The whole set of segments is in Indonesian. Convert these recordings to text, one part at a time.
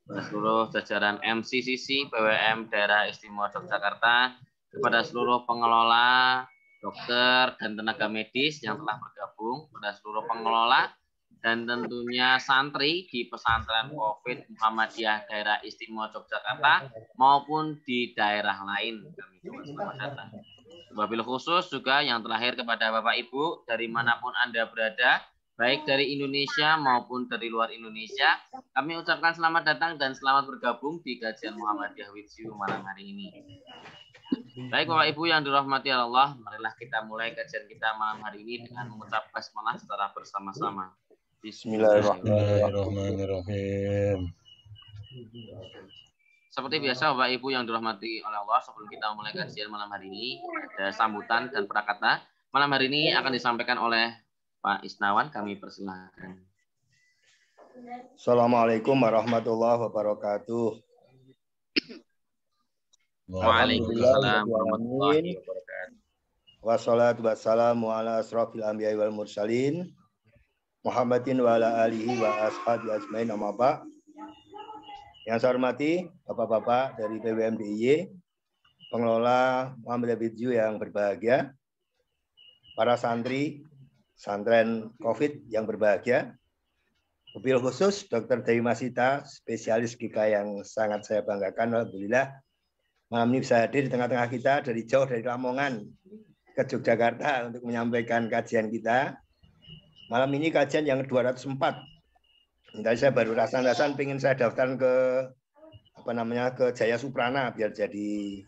kepada seluruh jajaran MCCC PWM Daerah Istimewa Yogyakarta, kepada seluruh pengelola, dokter, dan tenaga medis yang telah bergabung, kepada seluruh pengelola, dan tentunya santri di pesantren COVID Muhammadiyah Daerah Istimewa Yogyakarta maupun di daerah lain. Kami ucapkan selamat datang. Wabil khusus juga yang terakhir kepada Bapak Ibu dari manapun Anda berada, baik dari Indonesia maupun dari luar Indonesia, kami ucapkan selamat datang dan selamat bergabung di kajian Muhammadiyah with you malam hari ini. Baik Bapak Ibu yang dirahmati Allah, marilah kita mulai kajian kita malam hari ini dengan mengucap basmalah secara bersama-sama. Bismillahirrahmanirrahim. Seperti biasa Bapak Ibu yang dirahmati oleh Allah, sebelum kita mulai kajian malam hari ini, ada sambutan dan prakata. Malam hari ini akan disampaikan oleh Pak Isnawan, kami persilahkan. Assalamualaikum warahmatullahi wabarakatuh. Waalaikumsalam warahmatullahi wabarakatuh. Wassalatu wassalamu ala asrofil anbiya'i wal mursalin Muhammadin wa ala alihi wa ashabi ajmain, amma ba'd. Yang saya hormati Bapak-bapak dari PWM DIY, pengelola Muhammadiyah with you yang berbahagia, para santri santren COVID yang berbahagia, mobil khusus Dr. Dewi Masita, spesialis GK yang sangat saya banggakan. Alhamdulillah malam ini bisa hadir di tengah-tengah kita dari jauh, dari Lamongan ke Yogyakarta untuk menyampaikan kajian kita. Malam ini kajian yang ke-204. Tadi saya baru rasan-rasan pengen saya daftar ke ke Jaya Suprana biar jadi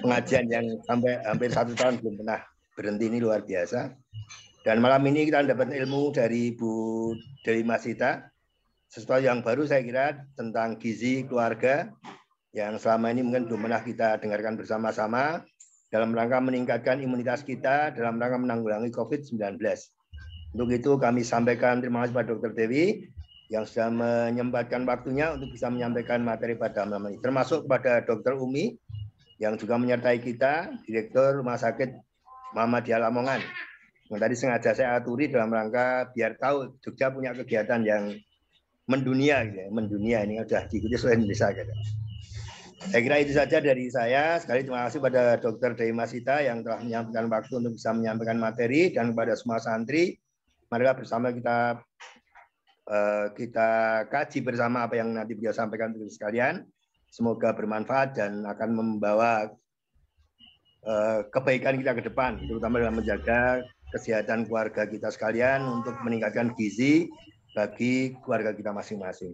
pengajian yang sampai hampir 1 tahun belum pernah berhenti, ini luar biasa. Dan malam ini kita dapat ilmu dari Bu Dewi Masita, sesuatu yang baru saya kira tentang gizi keluarga yang selama ini mungkin belum pernah kita dengarkan bersama-sama dalam rangka meningkatkan imunitas kita dalam rangka menanggulangi COVID-19. Untuk itu kami sampaikan terima kasih pada Dr. Dewi yang sudah menyempatkan waktunya untuk bisa menyampaikan materi pada malam ini. Termasuk pada Dr. Umi yang juga menyertai kita, Direktur Rumah Sakit Muhammadiyah Lamongan. Yang tadi sengaja saya aturi dalam rangka biar tahu Jogja punya kegiatan yang mendunia, gitu ya. Mendunia ini sudah diikuti seluruh Indonesia. Gitu. Saya kira itu saja dari saya. Sekali terima kasih pada Dr. Dewi Masita yang telah menyampaikan waktu untuk bisa menyampaikan materi, dan kepada semua santri, marilah bersama kita kaji bersama apa yang nanti beliau sampaikan untuk sekalian. Semoga bermanfaat dan akan membawa kebaikan kita ke depan, terutama dalam menjaga kesehatan keluarga kita sekalian untuk meningkatkan gizi bagi keluarga kita masing-masing.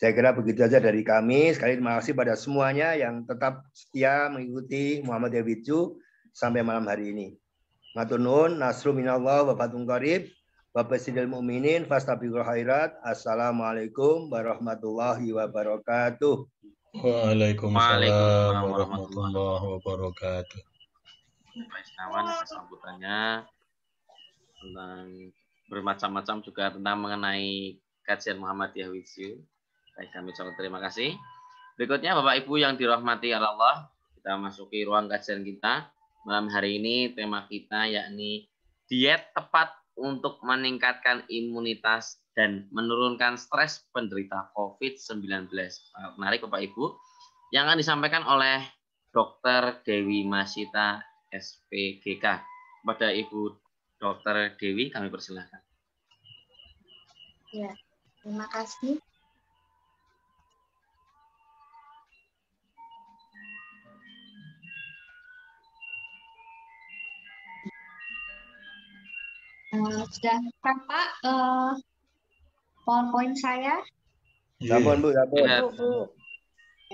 Saya kira begitu saja dari kami. Sekali terima kasih pada semuanya yang tetap setia mengikuti Muhammadiyah with you sampai malam hari ini. Matur nuwun, nasru minallah wa fathun qarib. Wabasidil mu'minin fastabiqul khairat. Assalamualaikum warahmatullahi wabarakatuh. Waalaikumsalam warahmatullahi wabarakatuh. Pak Isnawan sambutannya tentang bermacam-macam juga tentang mengenai kajian Muhammadiyah with you. Baik, kami ucapkan terima kasih. Berikutnya Bapak Ibu yang dirahmati Allah, kita masuki ruang kajian kita. Malam hari ini tema kita yakni diet tepat untuk meningkatkan imunitas dan menurunkan stres penderita COVID-19. Menarik Bapak Ibu, yang akan disampaikan oleh Dr. Dewi Masita, SPGK. Kepada Ibu Dr. Dewi, kami persilahkan. Ya, terima kasih. Sudah tampak PowerPoint saya? Sampun Bu, sampun. Bu.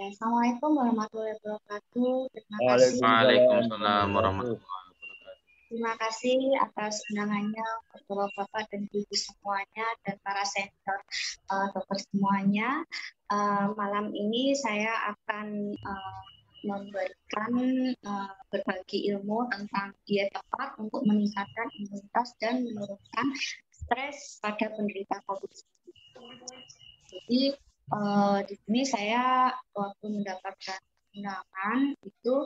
Assalamualaikum warahmatullahi wabarakatuh. Terima kasih. Waalaikumsalam warahmatullahi wabarakatuh. Terima kasih atas undangannya Bapak-bapak dan Ibu semuanya dan para senior dokter semuanya. Malam ini saya akan memberikan berbagi ilmu tentang diet tepat untuk meningkatkan imunitas dan menurunkan stres pada penderita COVID-19. Jadi di sini saya waktu mendapatkan undangan itu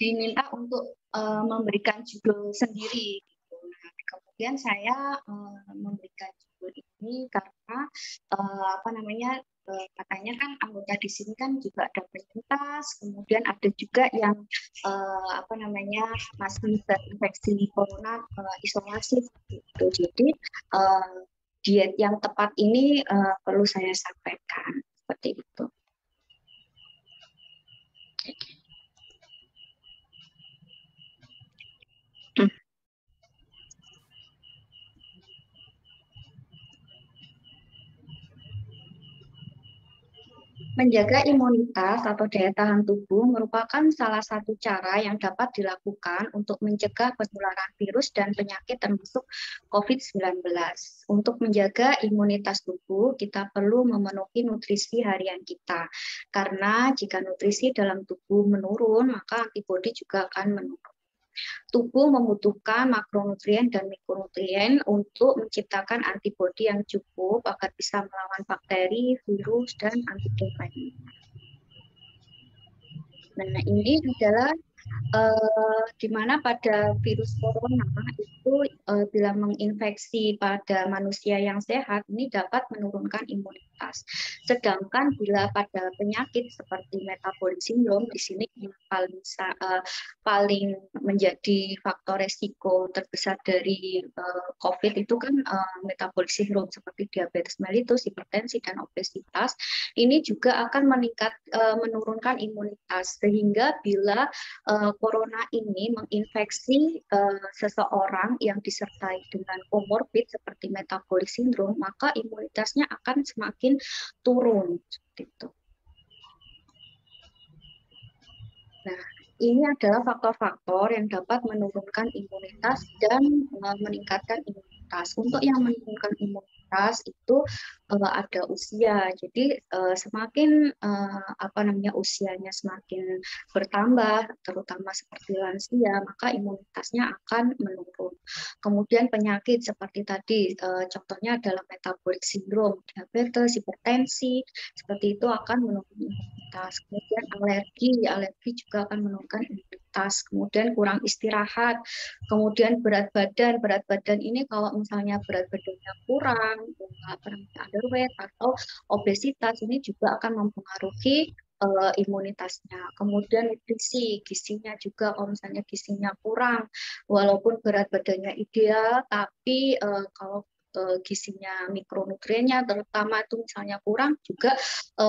diminta untuk memberikan judul sendiri. Nah, kemudian saya memberikan Ganjil ini karena apa namanya katanya kan anggota di sini kan juga ada penyintas, kemudian ada juga yang apa namanya masih terinfeksi corona isolasi gitu. Jadi diet yang tepat ini perlu saya sampaikan seperti itu. Menjaga imunitas atau daya tahan tubuh merupakan salah satu cara yang dapat dilakukan untuk mencegah penularan virus dan penyakit termasuk COVID-19. Untuk menjaga imunitas tubuh, kita perlu memenuhi nutrisi harian kita. Karena jika nutrisi dalam tubuh menurun, maka antibodi juga akan menurun. Tubuh membutuhkan makronutrien dan mikronutrien untuk menciptakan antibodi yang cukup agar bisa melawan bakteri, virus, dan antigen lainnya. Nah, ini adalah di mana pada virus corona itu bila menginfeksi pada manusia yang sehat ini dapat menurunkan imunitas. Sedangkan bila pada penyakit seperti metabolic syndrome di sini yang paling menjadi faktor resiko terbesar dari COVID itu kan metabolic syndrome seperti diabetes mellitus, hipertensi dan obesitas. Ini juga akan menurunkan imunitas sehingga bila corona ini menginfeksi seseorang yang disertai dengan komorbid seperti metabolic syndrome, maka imunitasnya akan semakin turun. Gitu. Nah, ini adalah faktor-faktor yang dapat menurunkan imunitas dan meningkatkan imunitas. Untuk yang menurunkan imunitas itu ada usia. Jadi semakin usianya semakin bertambah, terutama seperti lansia, maka imunitasnya akan menurun. Kemudian penyakit seperti tadi, contohnya adalah metabolic syndrome, diabetes, hipertensi, seperti itu akan menurunkan imunitas. Kemudian alergi juga akan menurunkan imunitas. Kemudian kurang istirahat, kemudian berat badan ini kalau misalnya berat badannya kurang, underweight atau obesitas ini juga akan mempengaruhi imunitasnya. Kemudian nutrisi, gizinya juga kalau misalnya gizinya kurang, walaupun berat badannya ideal, tapi kalau gizinya mikronutriennya terutama itu misalnya kurang juga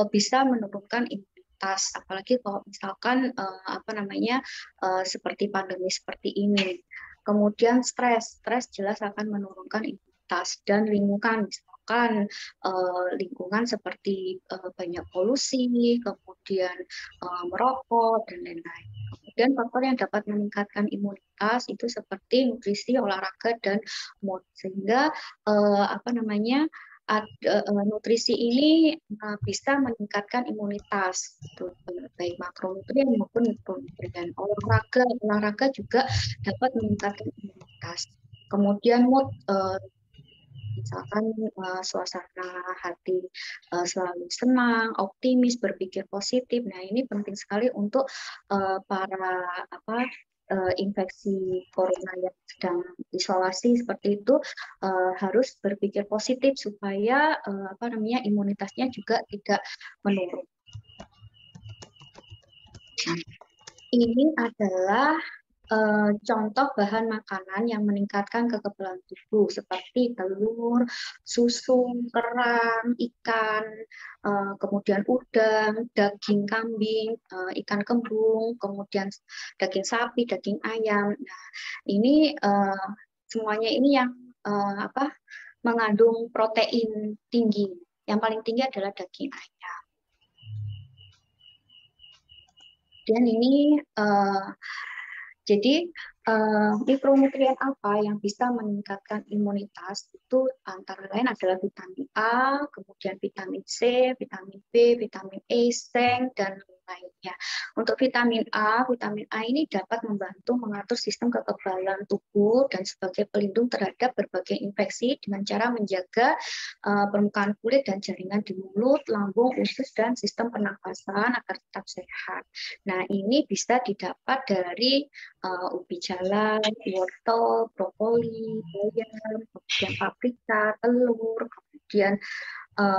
bisa menurunkan imunitas, apalagi kalau misalkan seperti pandemi seperti ini. Kemudian stres jelas akan menurunkan imunitas dan lingkungan, misalkan lingkungan seperti banyak polusi, kemudian merokok dan lain-lain. Kemudian faktor yang dapat meningkatkan imunitas itu seperti nutrisi, olahraga dan mood, sehingga nutrisi ini bisa meningkatkan imunitas, gitu, baik makronutrien maupun mikronutrien. Olahraga juga dapat meningkatkan imunitas. Kemudian mood, misalkan suasana hati selalu senang, optimis, berpikir positif. Nah, ini penting sekali untuk para infeksi corona yang sedang isolasi seperti itu harus berpikir positif supaya imunitasnya juga tidak menurun. Ini adalah contoh bahan makanan yang meningkatkan kekebalan tubuh seperti telur, susu, kerang, ikan, kemudian udang, daging kambing, ikan kembung, kemudian daging sapi, daging ayam. Nah, ini semuanya ini yang mengandung protein tinggi. Yang paling tinggi adalah daging ayam. Dan ini jadi mikronutrien apa yang bisa meningkatkan imunitas itu antara lain adalah vitamin A, kemudian vitamin C, vitamin B, vitamin E, zinc, dan lainnya. Untuk vitamin A ini dapat membantu mengatur sistem kekebalan tubuh dan sebagai pelindung terhadap berbagai infeksi dengan cara menjaga permukaan kulit dan jaringan di mulut, lambung, usus, dan sistem pernapasan agar tetap sehat. Nah, ini bisa didapat dari ubi jalan, wortel, brokoli, bayam, kemudian paprika, telur, kemudian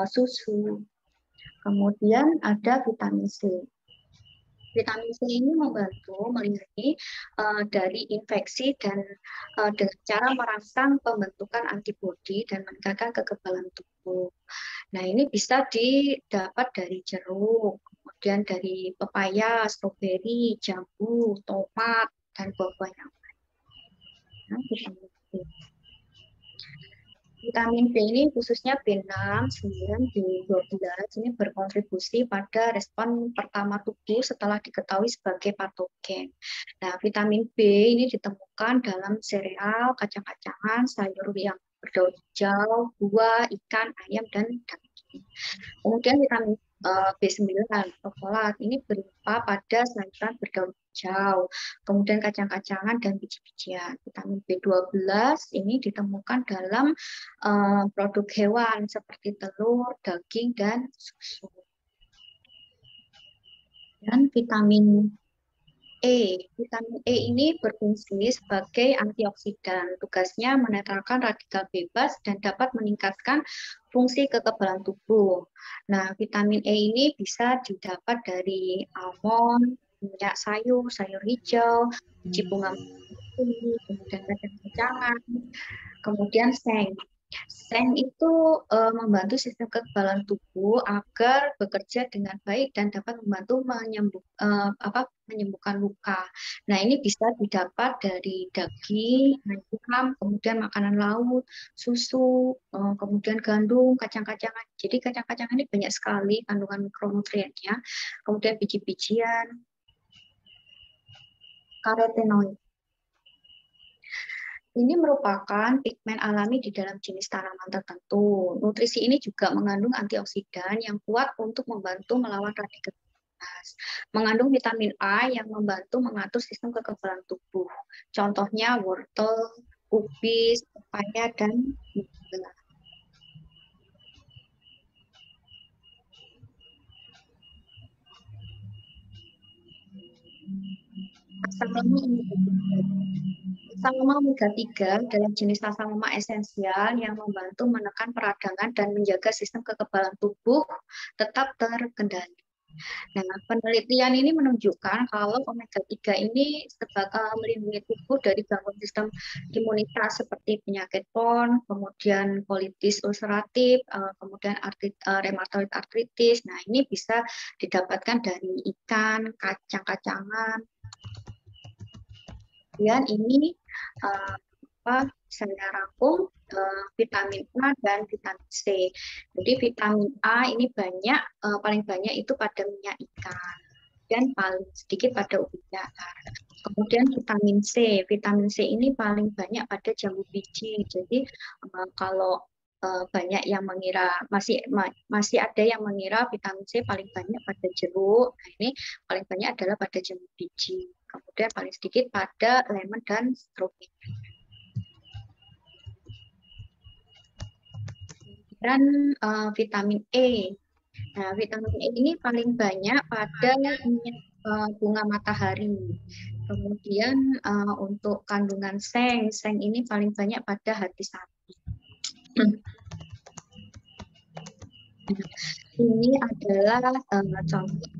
susu. Kemudian ada vitamin C. Vitamin C ini membantu melindungi dari infeksi dan dengan cara merangsang pembentukan antibodi dan meningkatkan kekebalan tubuh. Nah, ini bisa didapat dari jeruk, kemudian dari pepaya, stroberi, jambu, tomat, dan buah-buah yang lain. Nah, vitamin C. Vitamin B ini khususnya B6, 9, B12 ini berkontribusi pada respon pertama tubuh setelah diketahui sebagai patogen. Nah, vitamin B ini ditemukan dalam sereal, kacang-kacangan, sayur yang berdaun hijau, buah, ikan, ayam, dan daging. Kemudian vitamin B9, folat, ini berupa pada sayuran berdaun hijau, kemudian kacang-kacangan dan biji-bijian. Vitamin B12 ini ditemukan dalam produk hewan seperti telur, daging, dan susu. Dan vitamin Vitamin E ini berfungsi sebagai antioksidan. Tugasnya menetralkan radikal bebas dan dapat meningkatkan fungsi kekebalan tubuh. Nah, vitamin E ini bisa didapat dari almond, minyak sayur, sayur hijau, biji bunga matahari, kemudian kacang-kacangan, kemudian seng. Seng itu membantu sistem kekebalan tubuh agar bekerja dengan baik dan dapat membantu menyembuhkan luka. Nah, ini bisa didapat dari daging, ayam, kemudian makanan laut, susu, kemudian gandum, kacang-kacangan. Jadi kacang-kacangan ini banyak sekali kandungan mikronutriennya. Kemudian biji-bijian, karotenoid. Ini merupakan pigmen alami di dalam jenis tanaman tertentu. Nutrisi ini juga mengandung antioksidan yang kuat untuk membantu melawan radikal bebas. Mengandung vitamin A yang membantu mengatur sistem kekebalan tubuh. Contohnya wortel, kubis, pepaya, dan buah. Asam lemak omega 3 dalam jenis asam lemak esensial yang membantu menekan peradangan dan menjaga sistem kekebalan tubuh tetap terkendali. Nah, penelitian ini menunjukkan kalau omega 3 ini melindungi tubuh dari gangguan sistem imunitas seperti penyakit PON, kemudian kolitis ulceratif, kemudian rheumatoid arthritis. Nah, ini bisa didapatkan dari ikan, kacang-kacangan. Kemudian ini saya rangkum vitamin A dan vitamin C. Jadi vitamin A ini paling banyak itu pada minyak ikan dan paling sedikit pada ubi jalar. Kemudian vitamin C ini paling banyak pada jambu biji. Jadi kalau banyak yang mengira masih ada yang mengira vitamin C paling banyak pada jeruk. Nah, ini paling banyak adalah pada jambu biji. Kemudian paling sedikit pada lemon dan stroberi. Dan vitamin E. Nah, vitamin E ini paling banyak pada bunga matahari. Kemudian untuk kandungan seng ini paling banyak pada hati sapi. Ini adalah contoh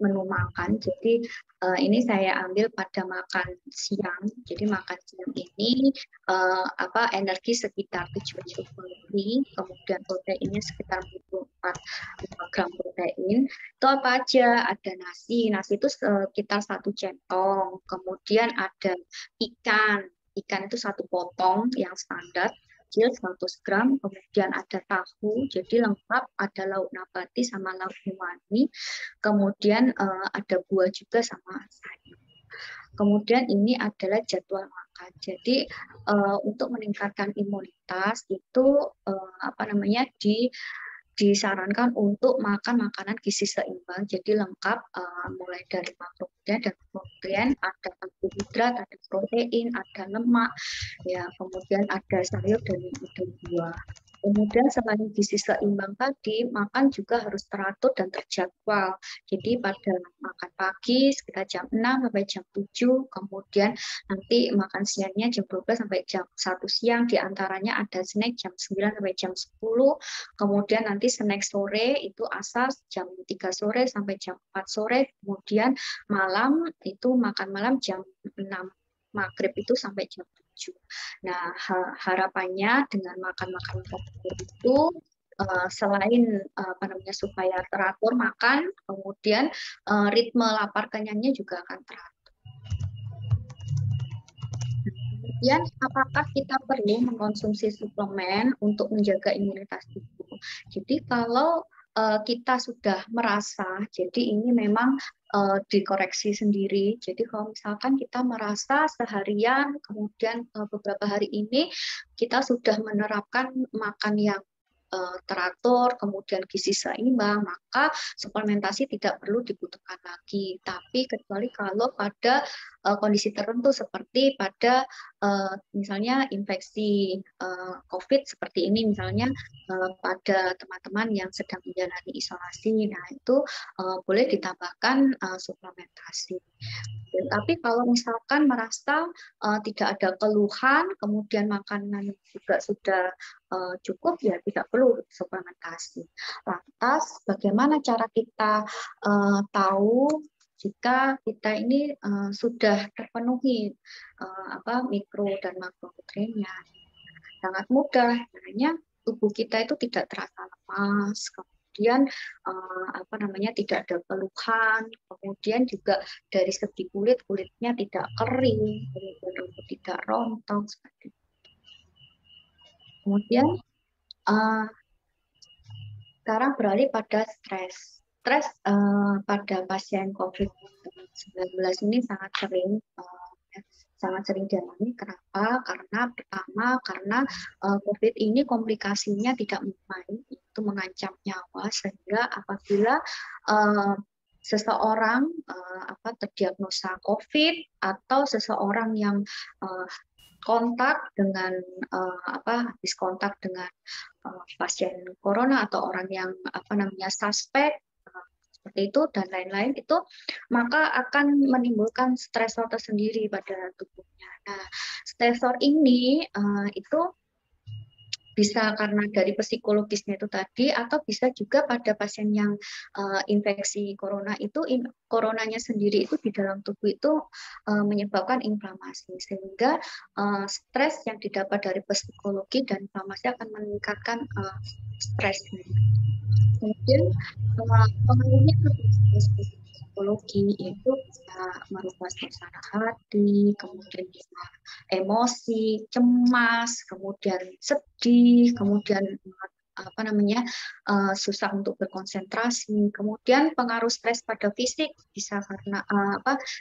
menu makan. Jadi ini saya ambil pada makan siang. Jadi makan siang ini energi sekitar 700 kalori, kemudian proteinnya sekitar 24 gram protein. Itu apa aja? Ada nasi. Nasi itu sekitar 1 centong. Kemudian ada ikan. Ikan itu 1 potong yang standar. 100 gram, kemudian ada tahu, jadi lengkap, ada lauk nabati sama lauk hewani, kemudian ada buah juga sama sayur. Kemudian ini adalah jadwal makan. Jadi untuk meningkatkan imunitas itu disarankan untuk makan makanan gizi seimbang, jadi lengkap mulai dari makronutrien dan mikronutrien, ada karbohidrat, ada protein, ada lemak, ya kemudian ada sayur dan buah. Kemudian selain gizi seimbang tadi, makan juga harus teratur dan terjadwal. Jadi pada makan pagi sekitar jam 6 sampai jam 7, kemudian nanti makan siangnya jam 12 sampai jam 1 siang, diantaranya ada snack jam 9 sampai jam 10, kemudian nanti snack sore itu asal jam 3 sore sampai jam 4 sore, kemudian malam itu makan malam jam 6 maghrib itu sampai jam 7. Nah, harapannya dengan makan-makan teratur itu selain apa namanya supaya teratur makan, kemudian ritme lapar kenyangnya juga akan teratur. Kemudian, apakah kita perlu mengkonsumsi suplemen untuk menjaga imunitas tubuh? Jadi kalau kita sudah merasa, jadi ini memang dikoreksi sendiri. Jadi kalau misalkan kita merasa seharian, kemudian beberapa hari ini kita sudah menerapkan makan yang teratur, kemudian gizi seimbang, maka suplementasi tidak perlu dibutuhkan lagi. Tapi kecuali kalau pada kondisi tertentu seperti pada misalnya infeksi COVID seperti ini, misalnya pada teman-teman yang sedang menjalani isolasi, nah itu boleh ditambahkan suplementasi. Tapi kalau misalkan merasa tidak ada keluhan, kemudian makanan juga sudah cukup, ya tidak perlu suplementasi. Lantas, bagaimana cara kita tahu jika kita ini sudah terpenuhi mikro dan makronutriennya? Sangat mudah, sebenarnya tubuh kita itu tidak terasa lemas, kemudian tidak ada keluhan, kemudian juga dari segi kulitnya tidak kering, kemudian rambut tidak rontok seperti itu. Kemudian sekarang beralih pada stres. Stres pada pasien COVID-19 ini sangat sering dialami. Kenapa? Karena pertama, karena COVID ini komplikasinya tidak main, itu mengancam nyawa, sehingga apabila seseorang terdiagnosa COVID atau seseorang yang kontak dengan habis kontak dengan pasien corona atau orang yang suspek seperti itu dan lain-lain itu, maka akan menimbulkan stresor tersendiri pada tubuhnya. Nah, stresor ini itu bisa karena dari psikologisnya itu tadi, atau bisa juga pada pasien yang infeksi corona itu, coronanya sendiri itu di dalam tubuh itu menyebabkan inflamasi, sehingga stres yang didapat dari psikologi dan inflamasi akan meningkatkan stres. Kemudian pengaruhnya ke psikologi itu bisa merubah suasana hati, kemudian bisa emosi, cemas, kemudian sedih, kemudian susah untuk berkonsentrasi. Kemudian pengaruh stres pada fisik bisa karena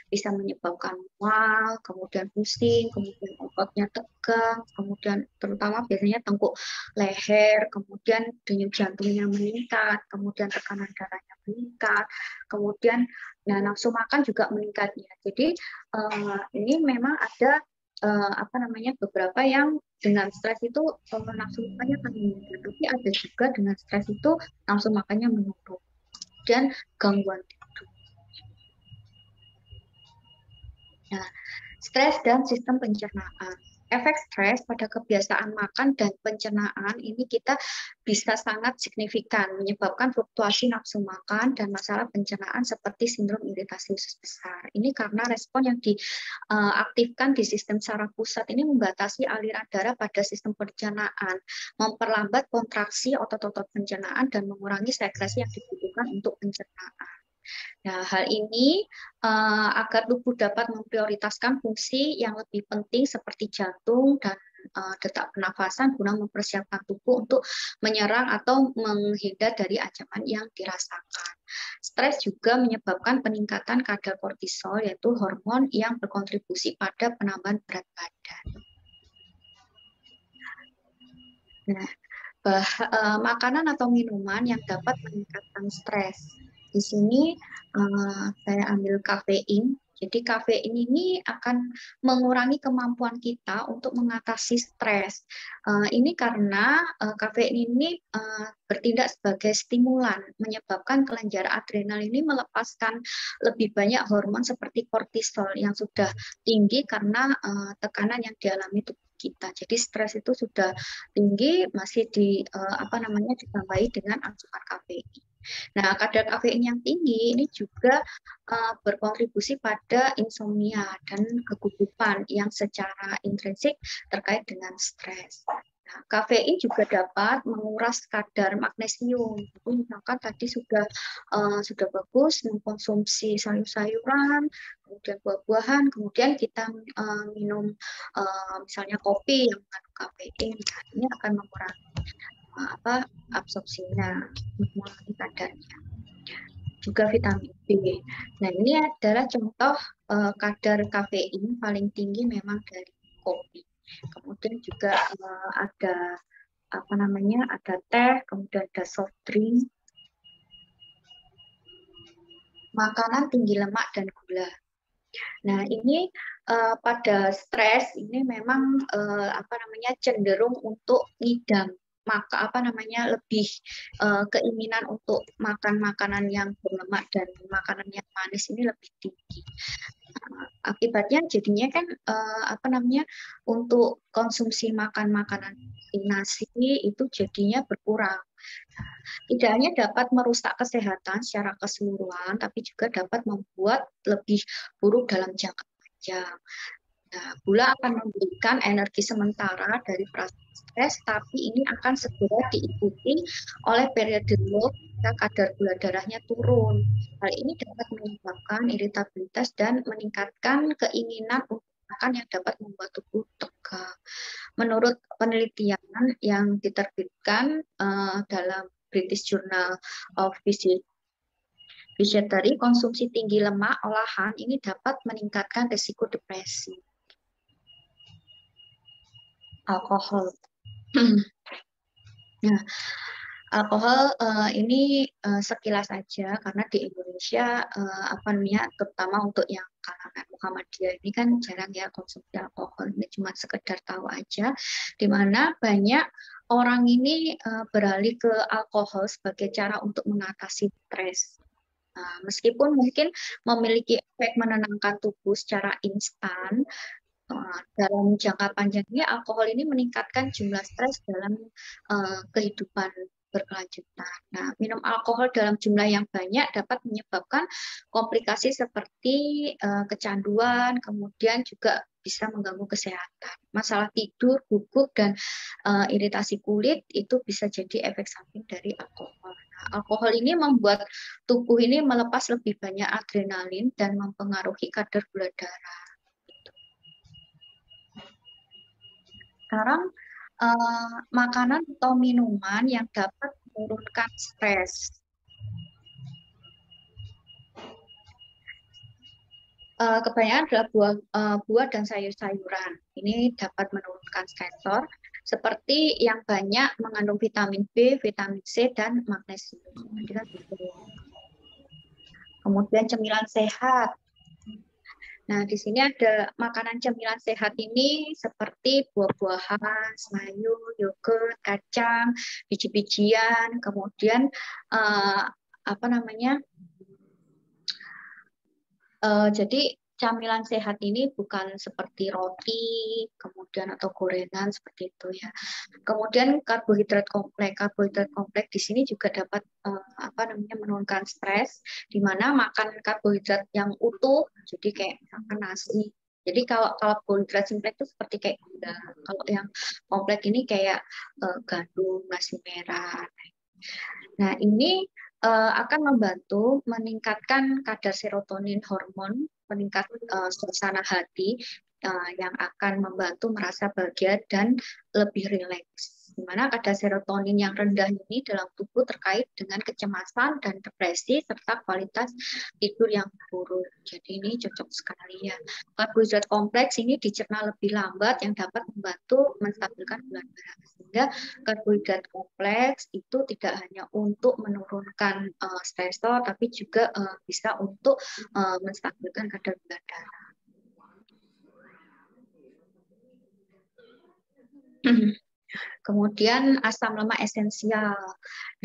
bisa menyebabkan mual, kemudian pusing, kemudian ototnya tegang, kemudian terutama biasanya tengkuk leher, kemudian denyut jantungnya meningkat, kemudian tekanan darahnya meningkat, kemudian nafsu makan juga meningkat ya. Jadi ini memang ada beberapa yang dengan stres itu nafsu makannya akan meningkat, tapi ada juga dengan stres itu nafsu makannya menurun dan gangguan tidur. Nah, stres dan sistem pencernaan. Efek stres pada kebiasaan makan dan pencernaan ini kita bisa sangat signifikan menyebabkan fluktuasi nafsu makan dan masalah pencernaan seperti sindrom iritasi usus besar. Ini karena respon yang diaktifkan di sistem saraf pusat ini membatasi aliran darah pada sistem pencernaan, memperlambat kontraksi otot-otot pencernaan dan mengurangi sekresi yang dibutuhkan untuk pencernaan. Nah, hal ini agar tubuh dapat memprioritaskan fungsi yang lebih penting seperti jantung dan detak pernafasan guna mempersiapkan tubuh untuk menyerang atau menghindar dari ancaman yang dirasakan. Stres juga menyebabkan peningkatan kadar kortisol, yaitu hormon yang berkontribusi pada penambahan berat badan. Nah, makanan atau minuman yang dapat meningkatkan stres. Di sini saya ambil kafein. Jadi kafein ini akan mengurangi kemampuan kita untuk mengatasi stres. Ini karena kafein ini bertindak sebagai stimulan, menyebabkan kelenjar adrenal ini melepaskan lebih banyak hormon seperti kortisol yang sudah tinggi karena tekanan yang dialami tubuh kita. Jadi stres itu sudah tinggi, masih ditambahi dengan asupan kafein. Nah, kadar kafein yang tinggi ini juga berkontribusi pada insomnia dan kegugupan yang secara intrinsik terkait dengan stres. Nah, kafein juga dapat menguras kadar magnesium. Misalkan tadi sudah bagus mengkonsumsi sayur-sayuran, kemudian buah-buahan, kemudian kita minum misalnya kopi yang mengandung kafein, nah, ini akan mengurangi absorpsinya, mengurangi kadarnya. Juga vitamin B. Nah, ini adalah contoh kadar kafein paling tinggi memang dari kopi. Kemudian juga ada ada teh, kemudian ada soft drink, makanan tinggi lemak dan gula. Nah, ini pada stres ini memang cenderung untuk ngidam, maka lebih keinginan untuk makan makanan yang berlemak dan makanan yang manis ini lebih tinggi. Akibatnya jadinya kan untuk konsumsi makanan nasi itu jadinya berkurang. Tidak hanya dapat merusak kesehatan secara keseluruhan, tapi juga dapat membuat lebih buruk dalam jangka panjang. Nah, gula akan memberikan energi sementara dari perasaan stres, tapi ini akan segera diikuti oleh periode low ketika kadar gula darahnya turun. Hal ini dapat menyebabkan iritabilitas dan meningkatkan keinginan untuk makan yang dapat membuat tubuh tegang. Menurut penelitian yang diterbitkan dalam British Journal of Physiatry, konsumsi tinggi lemak olahan ini dapat meningkatkan risiko depresi. Alkohol. Nah, alkohol ini sekilas saja karena di Indonesia terutama untuk yang kalangan Muhammadiyah ini kan jarang ya konsumsi alkohol, ini cuma sekedar tahu aja, di mana banyak orang ini beralih ke alkohol sebagai cara untuk mengatasi stres. Meskipun mungkin memiliki efek menenangkan tubuh secara instan, dalam jangka panjang ini alkohol ini meningkatkan jumlah stres dalam kehidupan berkelanjutan. Nah, minum alkohol dalam jumlah yang banyak dapat menyebabkan komplikasi seperti kecanduan, kemudian juga bisa mengganggu kesehatan. Masalah tidur, guguk, dan iritasi kulit itu bisa jadi efek samping dari alkohol. Nah, alkohol ini membuat tubuh ini melepas lebih banyak adrenalin dan mempengaruhi kadar gula darah. Sekarang makanan atau minuman yang dapat menurunkan stres. Kebanyakan adalah buah dan sayur-sayuran. Ini dapat menurunkan stresor, seperti yang banyak mengandung vitamin B, vitamin C, dan magnesium. Kemudian cemilan sehat. Nah, di sini ada makanan cemilan sehat ini seperti buah-buahan, sayur, yogurt, kacang, biji-bijian, kemudian jadi camilan sehat ini bukan seperti roti, kemudian atau gorengan seperti itu ya. Kemudian karbohidrat kompleks di sini juga dapat menurunkan stres, di mana makan karbohidrat yang utuh, jadi kayak misalkan nasi. Jadi kalau karbohidrat simplek itu seperti kayak gula. Kalau yang kompleks ini kayak gandum, nasi merah. Nah, ini akan membantu meningkatkan kadar serotonin hormon, meningkatkan suasana hati yang akan membantu merasa bahagia dan lebih rileks. di mana kadar serotonin yang rendah ini dalam tubuh terkait dengan kecemasan dan depresi serta kualitas tidur yang turun. Jadi ini cocok sekali ya. Karbohidrat kompleks ini dicerna lebih lambat yang dapat membantu menstabilkan gula darah. Sehingga karbohidrat kompleks itu tidak hanya untuk menurunkan stresor, tapi juga bisa untuk menstabilkan kadar gula darah. Kemudian asam lemak esensial.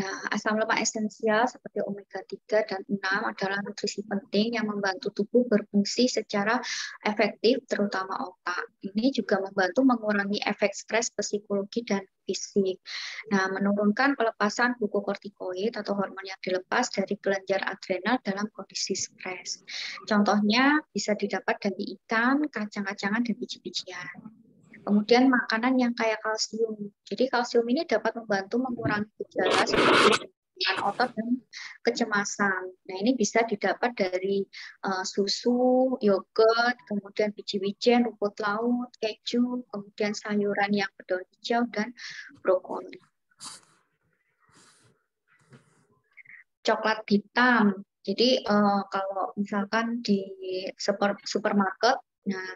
Nah, asam lemak esensial seperti omega 3 dan 6 adalah nutrisi penting yang membantu tubuh berfungsi secara efektif, terutama otak. Ini juga membantu mengurangi efek stres psikologi dan fisik. Nah, menurunkan pelepasan glukokortikoid atau hormon yang dilepas dari kelenjar adrenal dalam kondisi stres. Contohnya bisa didapat dari ikan, kacang-kacangan, dan biji-bijian. Kemudian makanan yang kaya kalsium. Jadi kalsium ini dapat membantu mengurangi gejala seperti otot dan kecemasan. Nah, ini bisa didapat dari susu, yogurt, kemudian biji-bijian, rumput laut, keju, kemudian sayuran yang berdaun hijau dan brokoli. Coklat hitam. Jadi kalau misalkan di supermarket, nah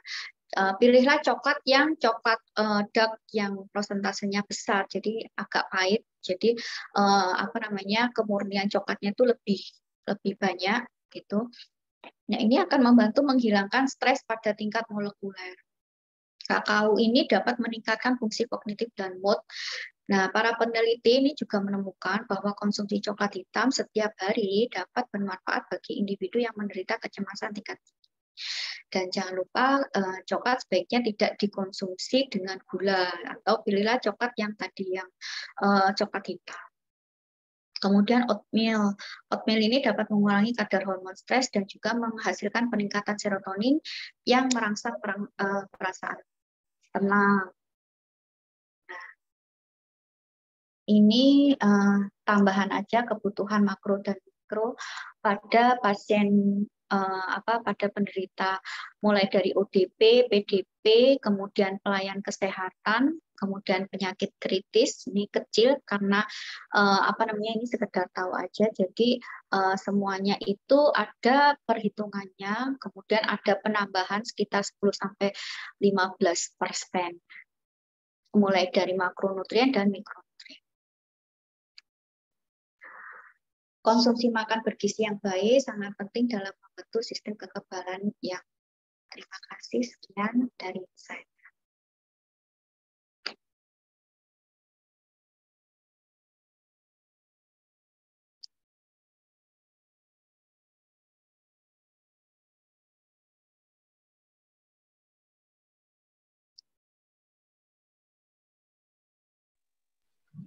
pilihlah coklat yang coklat dark yang prosentasenya besar, jadi agak pahit. Jadi kemurnian coklatnya itu lebih banyak gitu. Nah, ini akan membantu menghilangkan stres pada tingkat molekuler. Kakao ini dapat meningkatkan fungsi kognitif dan mood. Nah, para peneliti ini juga menemukan bahwa konsumsi coklat hitam setiap hari dapat bermanfaat bagi individu yang menderita kecemasan tingkat tinggi. Dan jangan lupa coklat sebaiknya tidak dikonsumsi dengan gula, atau pilihlah coklat yang tadi yang coklat hitam. Kemudian oatmeal. Oatmeal ini dapat mengurangi kadar hormon stres dan juga menghasilkan peningkatan serotonin yang merangsang perasaan tenang. Nah, ini tambahan aja kebutuhan makro dan mikro pada pasien pada penderita mulai dari ODP, PDP, kemudian pelayan kesehatan, kemudian penyakit kritis. Ini kecil karena ini sekedar tahu aja. Jadi semuanya itu ada perhitungannya, kemudian ada penambahan sekitar 10-15%. Mulai dari makronutrien dan mikronutrien. Konsumsi makan bergizi yang baik sangat penting dalam membentuk sistem kekebalan yang. Terima kasih, sekian dari saya.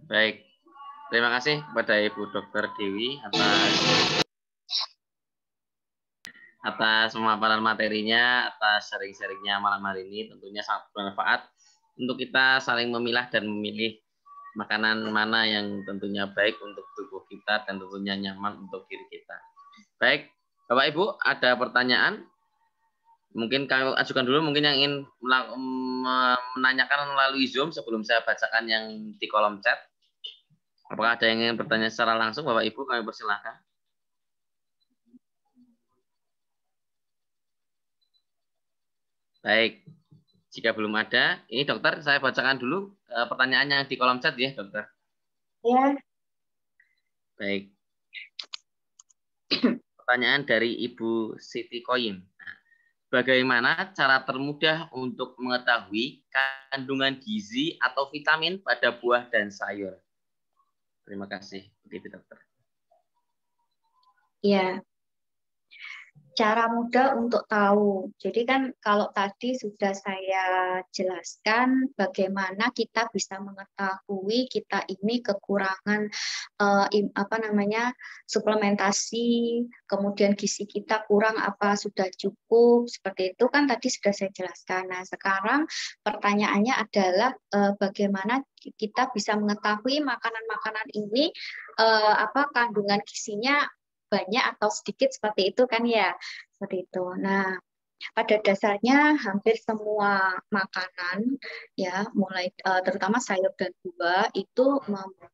Baik, terima kasih kepada Ibu Dr. Dewi atas pemaparan materinya, atas sharing-sharingnya malam hari ini. Tentunya sangat bermanfaat untuk kita saling memilah dan memilih makanan mana yang tentunya baik untuk tubuh kita dan tentunya nyaman untuk diri kita. Baik, Bapak Ibu, ada pertanyaan? Mungkin kami ajukan dulu, mungkin yang ingin menanyakan melalui Zoom sebelum saya bacakan yang di kolom chat. Apakah ada yang ingin bertanya secara langsung, Bapak Ibu? Kami persilahkan. Baik, jika belum ada, ini dokter, saya bacakan dulu pertanyaannya di kolom chat ya, dokter. Ya. Baik. Pertanyaan dari Ibu Siti Koyin. Bagaimana cara termudah untuk mengetahui kandungan gizi atau vitamin pada buah dan sayur? Terima kasih. Begitu, dokter. Ya. Cara mudah untuk tahu. Jadi kan kalau tadi sudah saya jelaskan bagaimana kita bisa mengetahui kita ini kekurangan suplementasi, kemudian gizi kita kurang apa sudah cukup, seperti itu kan tadi sudah saya jelaskan. Nah, sekarang pertanyaannya adalah bagaimana kita bisa mengetahui makanan-makanan ini kandungan gizinya banyak atau sedikit, seperti itu kan ya, seperti itu. Nah, pada dasarnya hampir semua makanan ya, mulai terutama sayur dan buah itu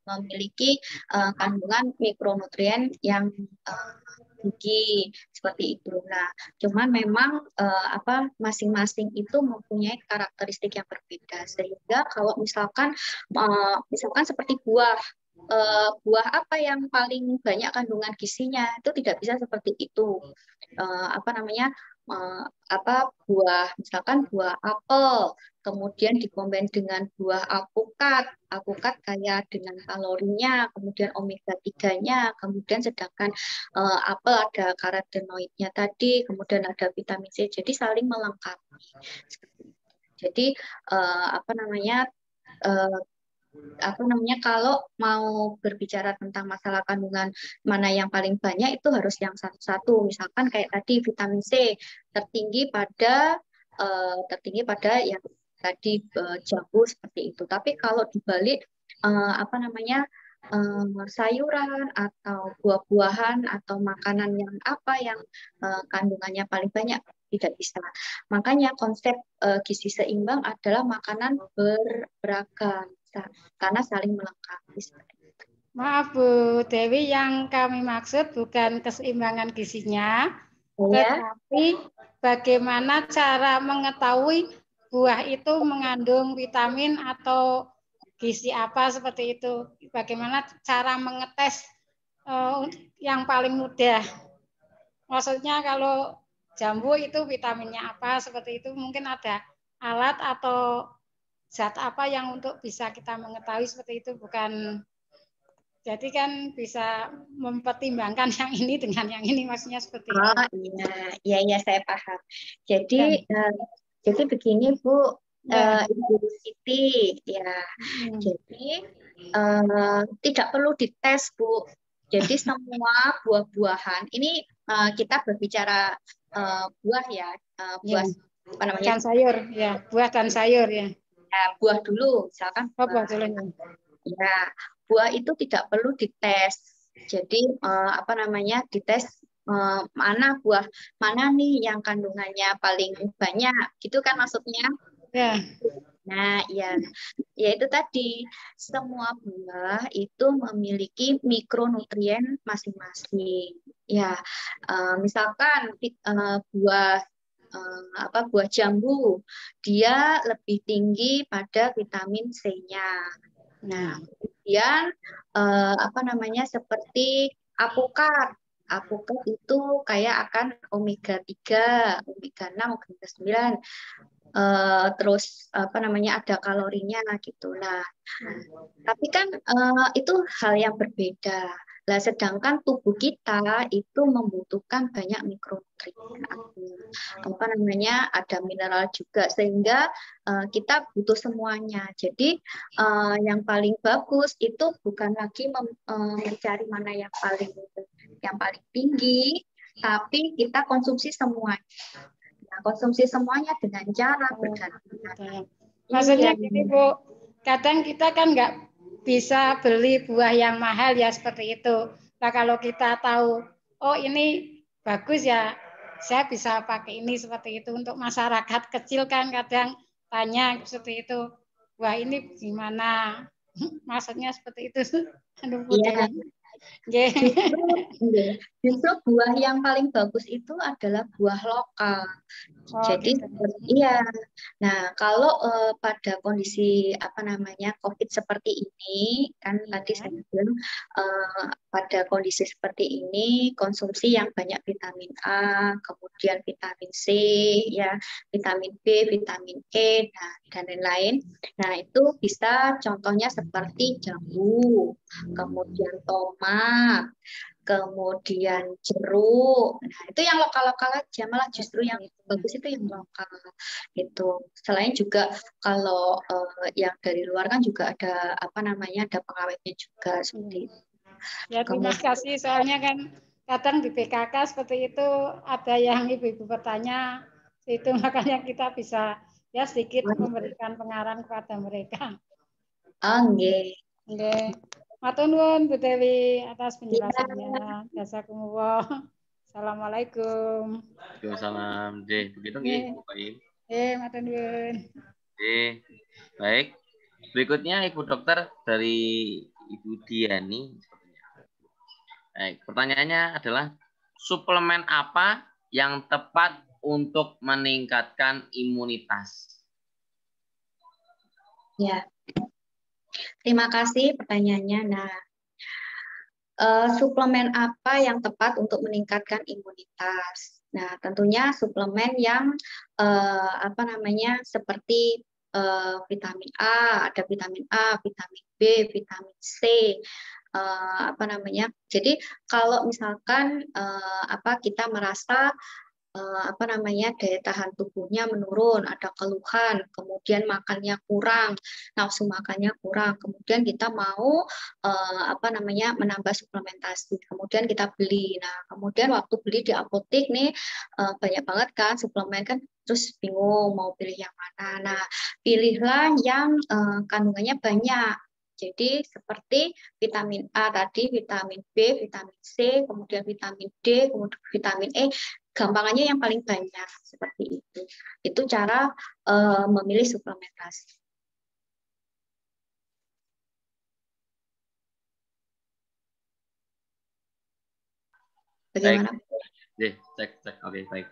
memiliki kandungan mikronutrien yang tinggi seperti itu. Nah, cuman memang masing-masing itu mempunyai karakteristik yang berbeda. Sehingga kalau misalkan seperti buah, buah apa yang paling banyak kandungan gizinya itu tidak bisa seperti itu. Buah misalkan buah apel kemudian dikombin dengan buah alpukat kaya dengan kalorinya, kemudian omega 3-nya, kemudian sedangkan apel ada karotenoidnya tadi, kemudian ada vitamin C, jadi saling melengkapi. Jadi kalau mau berbicara tentang masalah kandungan mana yang paling banyak itu harus yang satu-satu. Misalkan kayak tadi vitamin C tertinggi pada yang tadi jambu seperti itu. Tapi kalau dibalik sayuran atau buah-buahan atau makanan yang kandungannya paling banyak tidak bisa. Makanya konsep gizi seimbang adalah makanan beragam karena saling melengkapi. Maaf Bu Dewi, yang kami maksud bukan keseimbangan gizinya, tetapi bagaimana cara mengetahui buah itu mengandung vitamin atau gizi apa seperti itu. Bagaimana cara mengetes yang paling mudah. Maksudnya kalau jambu itu vitaminnya apa seperti itu, mungkin ada alat atau zat apa yang untuk bisa kita mengetahui seperti itu, bukan jadi kan bisa mempertimbangkan yang ini dengan yang ini, maksudnya seperti itu. Iya saya paham. Jadi begini Bu, Ibu Siti ya. Jadi tidak perlu dites Bu. Jadi semua buah-buahan ini kita berbicara buah ya, buah apa namanya? Dan sayur ya, buah dan sayur ya. Buah dulu, misalkan. Buah dulu. Ya, buah itu tidak perlu dites. Jadi dites mana buah mana nih yang kandungannya paling banyak, gitu kan maksudnya? Ya. Nah, ya itu tadi semua buah itu memiliki mikronutrien masing-masing. Ya, misalkan buah jambu dia lebih tinggi pada vitamin C-nya. Nah, kemudian seperti alpukat itu kaya akan omega 3, omega 6, omega 9. Terus ada kalorinya gitu. Nah, tapi kan itu hal yang berbeda. Nah, sedangkan tubuh kita itu membutuhkan banyak mikronutrien, ada mineral juga, sehingga kita butuh semuanya. Jadi yang paling bagus itu bukan lagi mencari mana yang paling tinggi, tapi kita konsumsi semuanya. Konsumsi semuanya dengan cara bergantian. Maksudnya gini Bu, kadang kita kan nggak bisa beli buah yang mahal ya seperti itu. Nah kalau kita tahu, oh ini bagus ya, saya bisa pakai ini seperti itu. Untuk masyarakat kecil kan kadang tanya seperti itu, wah ini gimana? Maksudnya seperti itu. Aduh Bu Dewi. Justru buah yang paling bagus itu adalah buah lokal. Jadi iya. Nah, kalau pada kondisi COVID seperti ini, kan tadi saya bilang pada kondisi seperti ini konsumsi yang banyak vitamin A, kemudian vitamin C, ya, vitamin B, vitamin E, dan lain-lain. Nah, itu bisa contohnya seperti jambu, kemudian tomat, kemudian jeruk. Nah, itu yang lokal-lokal aja, malah justru yang bagus itu yang lokal. Itu. Selain juga kalau yang dari luar kan juga ada ada pengawetnya juga seperti itu. Ya, terima kasih, soalnya kan kadang di PKK seperti itu ada yang ibu-ibu bertanya, itu makanya kita bisa ya sedikit memberikan pengarahan kepada mereka. Oke. Matur nuwun Bu Dewi atas penjelasannya. Jazakumullah. Assalamualaikum. Waalaikumsalam. Begitu nggih, Bu Koim. Matur nuwun. Baik. Berikutnya Ibu Dokter dari Ibu Diani. Baik, pertanyaannya adalah suplemen apa yang tepat untuk meningkatkan imunitas? Ya, terima kasih pertanyaannya. Nah, suplemen apa yang tepat untuk meningkatkan imunitas? Nah, tentunya suplemen yang seperti vitamin A, ada vitamin A, vitamin B, vitamin C, Jadi kalau misalkan kita merasa daya tahan tubuhnya menurun, ada keluhan, kemudian makannya kurang, nafsu makannya kurang, kemudian kita mau menambah suplementasi, kemudian kita beli. Nah, kemudian waktu beli di apotek nih banyak banget kan suplemen kan, terus bingung mau pilih yang mana. Nah, pilihlah yang kandungannya banyak. Jadi seperti vitamin A tadi, vitamin B, vitamin C, kemudian vitamin D, kemudian vitamin E, gampangannya yang paling banyak seperti itu. Itu cara memilih suplementasi. Bagaimana? Cek. Oke, baik.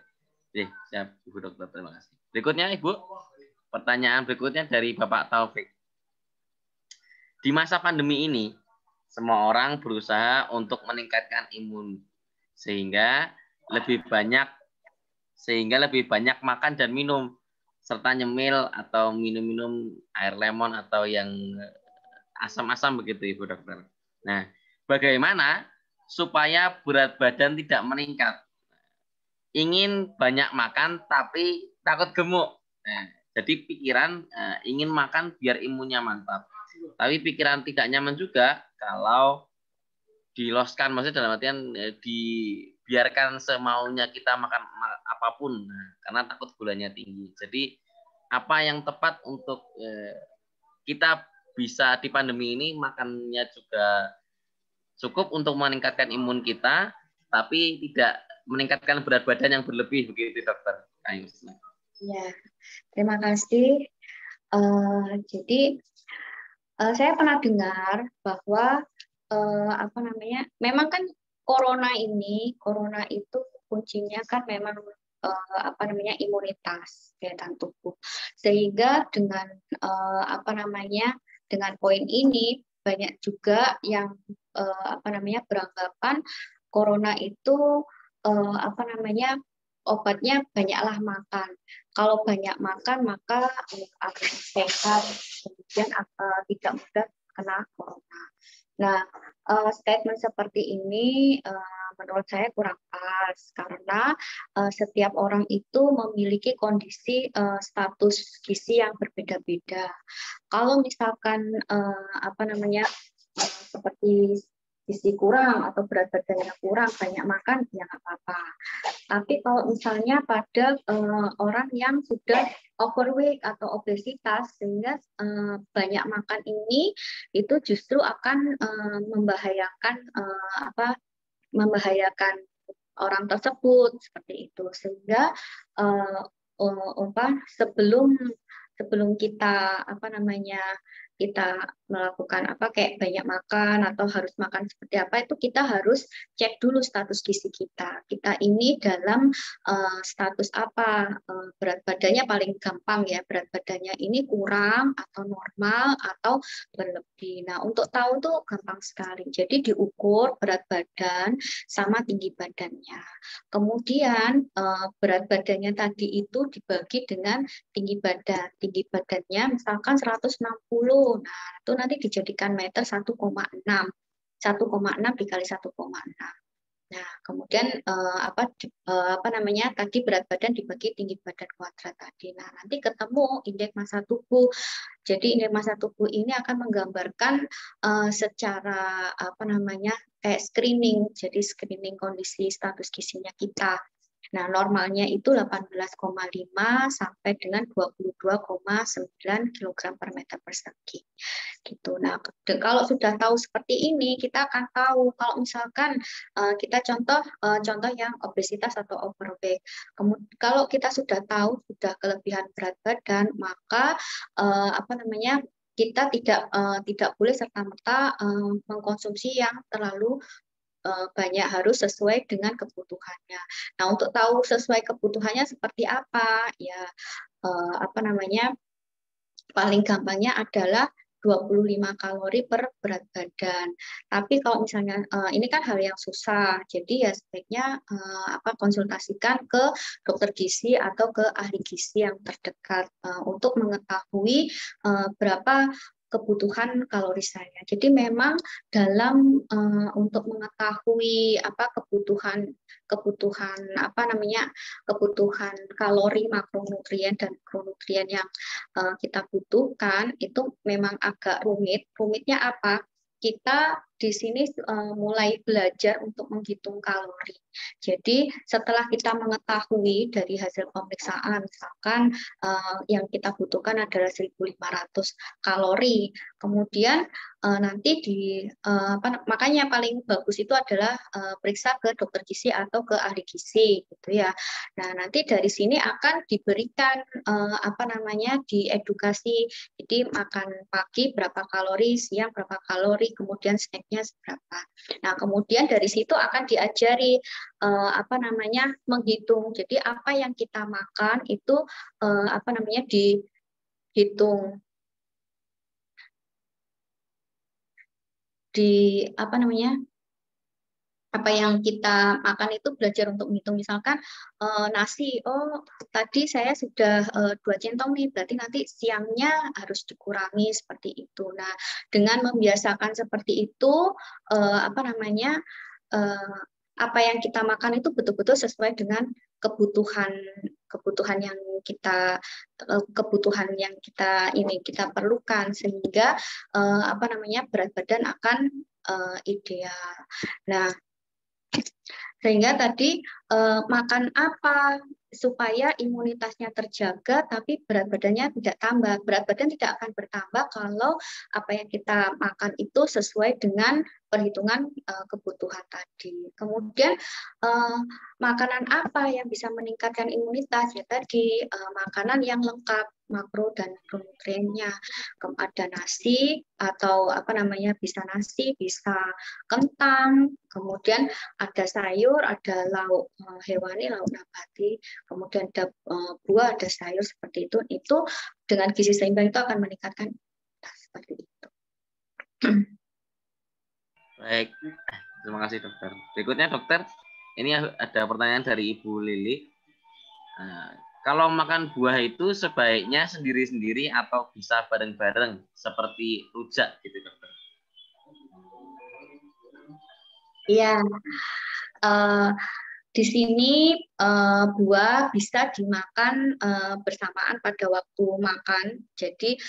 Siap, Ibu Dokter. Terima kasih. Berikutnya, Ibu. Pertanyaan berikutnya dari Bapak Taufik. Di masa pandemi ini, semua orang berusaha untuk meningkatkan imun sehingga lebih banyak makan dan minum serta nyemil atau minum air lemon atau yang asam-asam begitu, Ibu Dokter. Nah, bagaimana supaya berat badan tidak meningkat? Ingin banyak makan tapi takut gemuk. Nah, jadi pikiran ingin makan biar imunnya mantap. Tapi pikiran tidak nyaman juga kalau diloskan, maksudnya dalam artian dibiarkan semaunya kita makan apapun, karena takut gulanya tinggi. Jadi apa yang tepat untuk kita bisa di pandemi ini makannya juga cukup untuk meningkatkan imun kita, tapi tidak meningkatkan berat badan yang berlebih, begitu Dokter. Ya, terima kasih. Jadi saya pernah dengar bahwa memang kan corona itu kuncinya kan memang imunitas daya tahan tubuh. Sehingga dengan dengan poin ini banyak juga yang beranggapan corona itu obatnya banyaklah makan. Kalau banyak makan maka akan sehat, kemudian tidak mudah kena corona. Nah, statement seperti ini menurut saya kurang pas karena setiap orang itu memiliki kondisi status gizi yang berbeda-beda. Kalau misalkan seperti gizi kurang atau berat badannya kurang, banyak makan, ya nggak apa-apa. Tapi kalau misalnya pada orang yang sudah overweight atau obesitas, sehingga banyak makan ini itu justru akan membahayakan orang tersebut seperti itu. Sehingga sebelum kita kita melakukan kayak banyak makan atau harus makan seperti apa, itu kita harus cek dulu status gizi kita. Kita ini dalam status apa, berat badannya paling gampang ya, berat badannya ini kurang atau normal atau berlebih. Nah, untuk tahu tuh gampang sekali. Jadi diukur berat badan sama tinggi badannya. Kemudian berat badannya tadi itu dibagi dengan tinggi badan. Tinggi badannya misalkan 160. Nah, itu nanti dijadikan meter 1,6. 1,6 dikali 1,6. Nah, kemudian tadi berat badan dibagi tinggi badan kuadrat tadi. Nah, nanti ketemu indeks massa tubuh. Jadi indeks massa tubuh ini akan menggambarkan secara kayak screening. Jadi screening kondisi status gizinya kita. Nah, normalnya itu 18,5 sampai dengan 22,9 kg per meter persegi. Gitu. Nah, kalau sudah tahu seperti ini, kita akan tahu kalau misalkan kita contoh yang obesitas atau overweight. Kemudian kalau kita sudah tahu sudah kelebihan berat badan, maka kita tidak boleh serta-merta mengkonsumsi yang terlalu banyak, harus sesuai dengan kebutuhannya. Nah, untuk tahu sesuai kebutuhannya seperti apa, ya paling gampangnya adalah 25 kalori per berat badan. Tapi kalau misalnya ini kan hal yang susah, jadi ya sebaiknya konsultasikan ke dokter gizi atau ke ahli gizi yang terdekat untuk mengetahui berapa kebutuhan kalori saya. Jadi memang dalam untuk mengetahui kebutuhan kalori, makronutrien dan mikronutrien yang kita butuhkan itu memang agak rumit. Rumitnya apa? Kita di sini mulai belajar untuk menghitung kalori. Jadi setelah kita mengetahui dari hasil pemeriksaan, misalkan yang kita butuhkan adalah 1.500 kalori, kemudian nanti makanya paling bagus itu adalah periksa ke dokter gizi atau ke ahli gizi, gitu ya. Nah, nanti dari sini akan diberikan diedukasi. Jadi makan pagi berapa kalori, siang berapa kalori, kemudian snacknya seberapa. Nah, kemudian dari situ akan diajari menghitung. Jadi apa yang kita makan itu dihitung, apa yang kita makan itu belajar untuk menghitung. Misalkan nasi, tadi saya sudah 2 centong nih, berarti nanti siangnya harus dikurangi seperti itu. Nah, dengan membiasakan seperti itu, apa yang kita makan itu betul-betul sesuai dengan kebutuhan yang kita perlukan, sehingga berat badan akan ideal. Nah, sehingga tadi makan apa supaya imunitasnya terjaga tapi berat badannya tidak tambah. Berat badan tidak akan bertambah kalau apa yang kita makan itu sesuai dengan perhitungan kebutuhan tadi. Kemudian makanan apa yang bisa meningkatkan imunitas? Ya tadi makanan yang lengkap makro dan mikronutriennya. Ada nasi atau bisa nasi, bisa kentang, kemudian ada sayur, ada lauk hewani, lauk nabati, kemudian ada buah, ada sayur seperti itu dengan gizi seimbang itu akan meningkatkan imunitas seperti itu. Baik, terima kasih dokter. Berikutnya dokter, ini ada pertanyaan dari Ibu Lili. Kalau makan buah itu sebaiknya sendiri-sendiri atau bisa bareng-bareng seperti rujak gitu dokter? Iya, di sini buah bisa dimakan bersamaan pada waktu makan. Jadi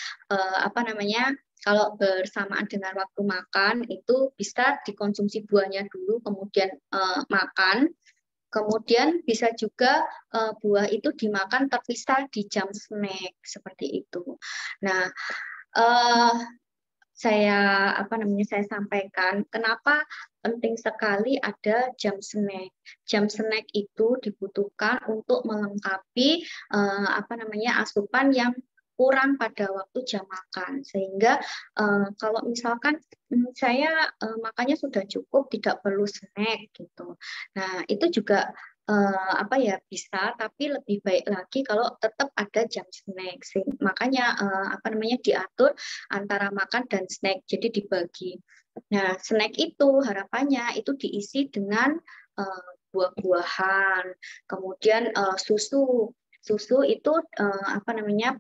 kalau bersamaan dengan waktu makan itu bisa dikonsumsi buahnya dulu, kemudian makan. Kemudian bisa juga buah itu dimakan terpisah di jam snack seperti itu. Nah, saya sampaikan kenapa penting sekali ada jam snack. Jam snack itu dibutuhkan untuk melengkapi asupan yang kurang pada waktu jam makan, sehingga kalau misalkan saya makannya sudah cukup, tidak perlu snack gitu. Nah, itu juga bisa, tapi lebih baik lagi kalau tetap ada jam snack. Makanya diatur antara makan dan snack, jadi dibagi. Nah, snack itu harapannya itu diisi dengan buah-buahan, kemudian susu. Susu itu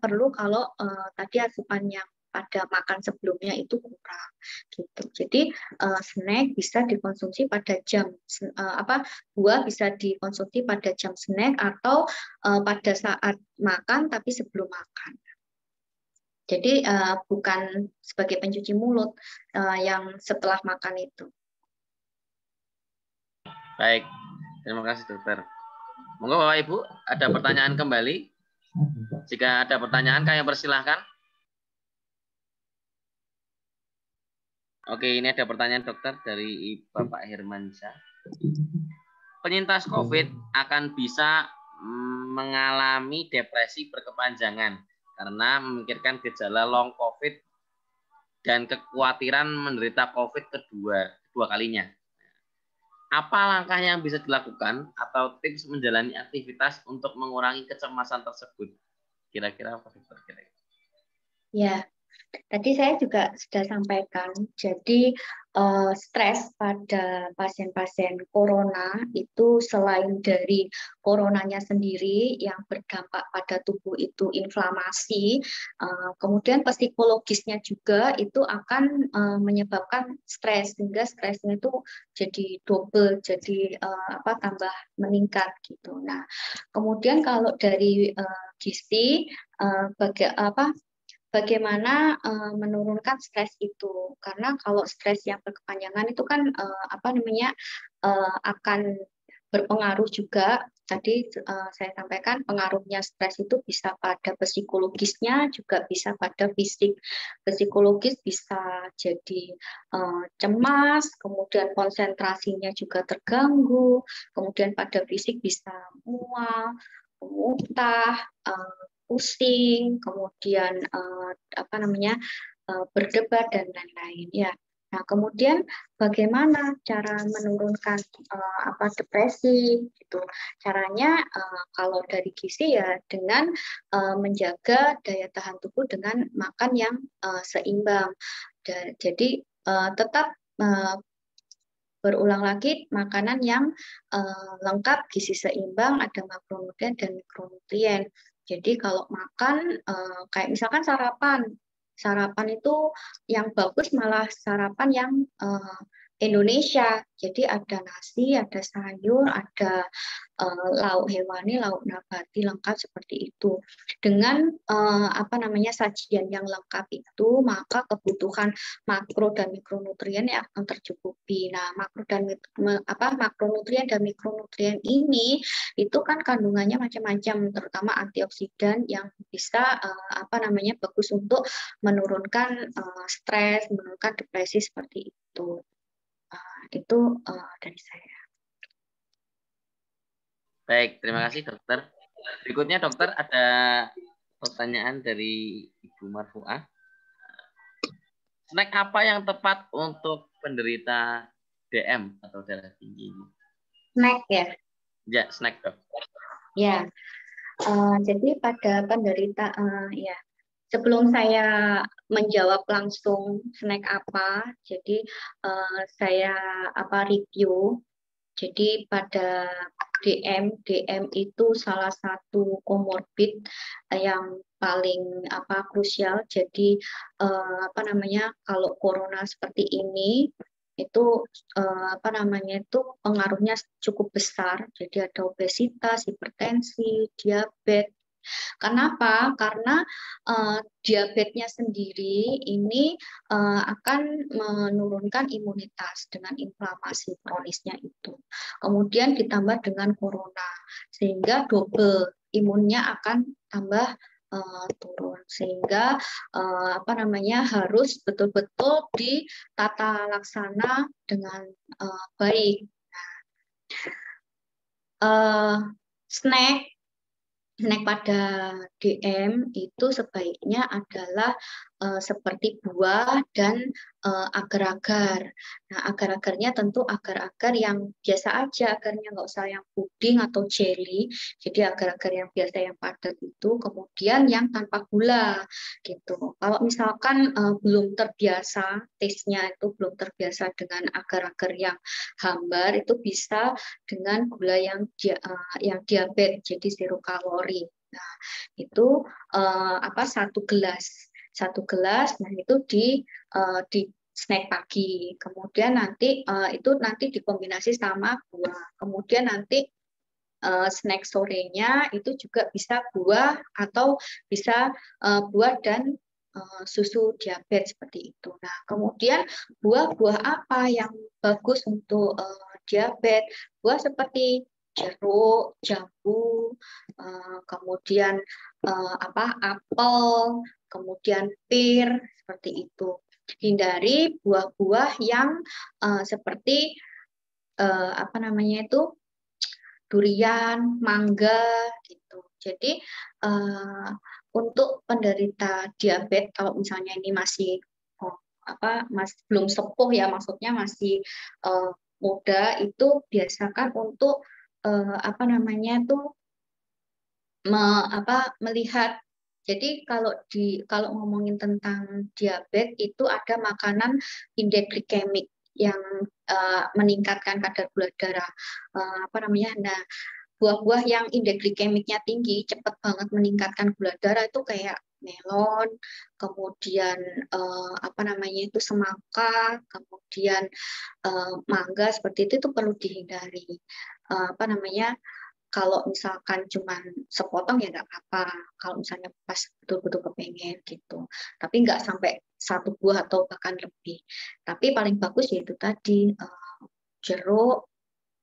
perlu kalau tadi asupan yang pada makan sebelumnya itu kurang gitu. Jadi snack bisa dikonsumsi pada jam buah bisa dikonsumsi pada jam snack atau pada saat makan tapi sebelum makan. Jadi bukan sebagai pencuci mulut yang setelah makan itu. Baik, terima kasih dokter. Monggo Bapak Ibu, ada pertanyaan kembali? Jika ada pertanyaan, kami persilahkan. Oke, ini ada pertanyaan dokter dari Bapak Hermansyah. Penyintas COVID akan bisa mengalami depresi berkepanjangan karena memikirkan gejala long COVID dan kekhawatiran menderita COVID kedua kalinya. Apa langkah yang bisa dilakukan atau tips menjalani aktivitas untuk mengurangi kecemasan tersebut? Kira-kira apa dokter? Ya, tadi saya juga sudah sampaikan, jadi stres pada pasien-pasien corona itu selain dari coronanya sendiri yang berdampak pada tubuh itu inflamasi, kemudian psikologisnya juga itu akan menyebabkan stres, sehingga stresnya itu jadi double, jadi tambah meningkat gitu. Nah, kemudian kalau dari gizi bagaimana menurunkan stres itu, karena kalau stres yang berkepanjangan itu kan akan berpengaruh juga. Tadi saya sampaikan pengaruhnya stres itu bisa pada psikologisnya, juga bisa pada fisik. Psikologis bisa jadi cemas, kemudian konsentrasinya juga terganggu, kemudian pada fisik bisa mual, muntah, pusing, kemudian berdebar dan lain-lain ya. Nah, kemudian bagaimana cara menurunkan depresi gitu. Caranya kalau dari gizi ya dengan menjaga daya tahan tubuh dengan makan yang seimbang. Jadi tetap berulang lagi makanan yang lengkap gizi seimbang, ada makronutrien dan mikronutrien. Jadi kalau makan kayak misalkan sarapan itu yang bagus malah sarapan yang Indonesia. Jadi ada nasi, ada sayur, ada lauk hewani, lauk nabati lengkap seperti itu. Dengan sajian yang lengkap itu, maka kebutuhan makro dan mikronutrien yang akan tercukupi. Nah, makronutrien dan mikronutrien ini itu kan kandungannya macam-macam, terutama antioksidan yang bisa bagus untuk menurunkan stres, menurunkan depresi seperti itu. Itu dari saya. Baik, terima kasih dokter. Berikutnya dokter ada pertanyaan dari Ibu Marfuah. Snack apa yang tepat untuk penderita DM atau darah tinggi? Snack ya? Ya, snack dok. Ya, jadi pada penderita ya. Sebelum saya menjawab langsung snack apa, jadi saya review. Jadi pada DM itu salah satu komorbid yang paling krusial. Jadi kalau corona seperti ini itu itu pengaruhnya cukup besar. Jadi ada obesitas, hipertensi, diabetes. Kenapa? Karena diabetesnya sendiri ini akan menurunkan imunitas dengan inflamasi kronisnya itu. Kemudian ditambah dengan corona, sehingga double imunnya akan tambah turun, sehingga harus betul-betul ditata laksana dengan baik. Snack pada DM itu sebaiknya adalah seperti buah dan agar-agar. Nah, agar-agarnya tentu agar-agar yang biasa aja, agarnya nggak usah yang puding atau jelly. Jadi agar-agar yang biasa yang padat itu, kemudian yang tanpa gula gitu. Kalau misalkan belum terbiasa, taste-nya itu belum terbiasa dengan agar-agar yang hambar, itu bisa dengan gula yang diabetes, jadi zero kalori. Nah, itu satu gelas, nah itu di snack pagi. Kemudian nanti itu dikombinasi sama buah. Kemudian nanti snack sorenya itu juga bisa buah atau bisa buah dan susu diabetes seperti itu. Nah, kemudian buah-buah apa yang bagus untuk diabetes? Buah seperti jeruk, jambu, kemudian apel, kemudian pir, seperti itu. Hindari buah-buah yang seperti durian, mangga gitu. Jadi untuk penderita diabetes, kalau misalnya ini masih belum sepuh ya, maksudnya masih muda, itu biasakan untuk melihat. Jadi kalau ngomongin tentang diabetes itu ada makanan indeks glikemik yang meningkatkan kadar gula darah. Nah, buah-buah yang indeks glikemiknya tinggi cepat banget meningkatkan gula darah itu kayak melon, kemudian semangka, kemudian mangga, seperti itu perlu dihindari. Kalau misalkan cuma sepotong ya nggak apa-apa, kalau misalnya pas betul-betul kepengen gitu. Tapi nggak sampai satu buah atau bahkan lebih. Tapi paling bagus yaitu tadi jeruk,